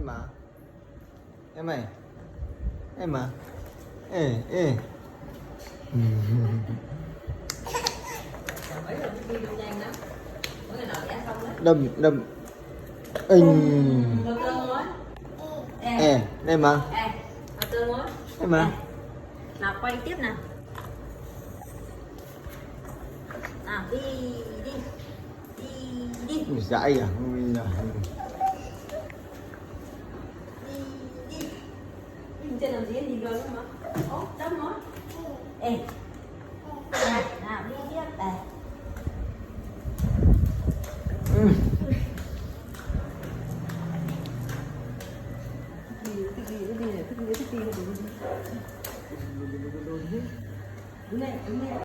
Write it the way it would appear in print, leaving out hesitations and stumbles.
Em mà. Em này. Em mà. Ê, ê. Đâm, đâm. Ê, đây mà. Em mà. Nào quay tiếp nào. Nào đi đi. Đi. Ui dãi à. Ui giời. Đi. Trên làm gì gì rồi mà. Ố, đấm nó. Ê. Nào đi tiếp đây. Cái gì này,